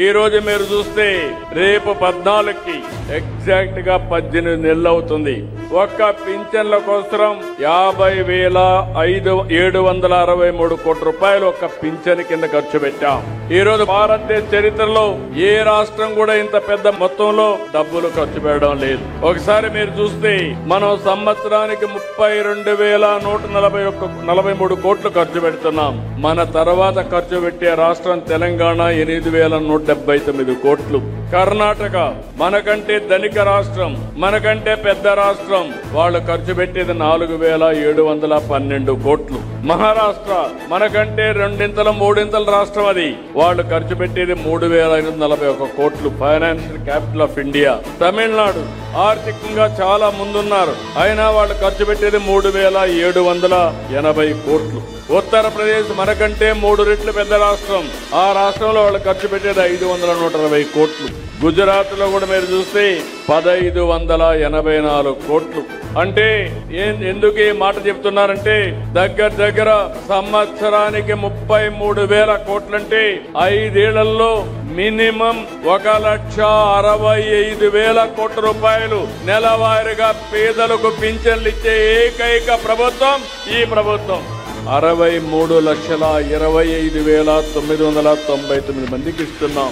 ఈ రోజు మీరు చూస్తే రేపు 14కి ఎగ్జాక్ట్ గా 18 నెలలు అవుతుంది. ఒక్క పింఛన్ల కోసం 50,763 కోట్ల రూపాయలు ఒక్క పింఛన్ కింద ఖర్చు పెట్టాం. ఈ రోజు భారతదేశ చరిత్రలో ఏ రాష్ట్రం కూడా ఇంత పెద్ద మొత్తంలో డబ్బులు ఖర్చు పెట్టడం లేదు. ఒకసారి మీరు చూస్తే మనం సంవత్సరానికి 32,143 కోట్లు ఖర్చు పెడుతున్నాం. మన తర్వాత ఖర్చు పెట్టే రాష్ట్రం తెలంగాణ 8,179 కోట్లు. కర్ణాటక మనకంటే ధనిక రాష్ట్రం, మనకంటే పెద్ద రాష్ట్రం, వాళ్ళు ఖర్చు పెట్టేది 4,712 కోట్లు. మహారాష్ట్ర మనకంటే రెండింతల మూడింతల రాష్ట్రం, అది వాళ్ళు ఖర్చు పెట్టేది 3,541 కోట్లు. Financial capital of India. Tamil Nadu ఆర్థికంగా చాలా ముందున్నారు, అయినా వాళ్ళు ఖర్చు పెట్టేది 3,780 కోట్లు. ఉత్తరప్రదేశ్ మనకంటే 3 రెట్లు పెద్ద రాష్ట్రం, ఆ రాష్ట్రంలో వాళ్ళు ఖర్చు పెట్టేది 520 కోట్లు. గుజరాత్ లో కూడా మీరు చూస్తే 1,584 కోట్లు. అంటే ఎందుకు ఈ మాట చెప్తున్నారంటే దగ్గర సంవత్సరానికి 33,000 కోట్లంటే 5 ఏళ్లలో మినిమం 1,65,000 కోట్ల రూపాయలు నెలవారీగా పేదలకు పింఛన్లు ఇచ్చే ఏకైక ప్రభుత్వం ఈ ప్రభుత్వం. 63,25,999 మందికి ఇస్తున్నాం.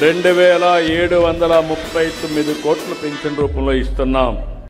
2,739 కోట్ల పింఛన్ రూపంలో ఇస్తున్నాం.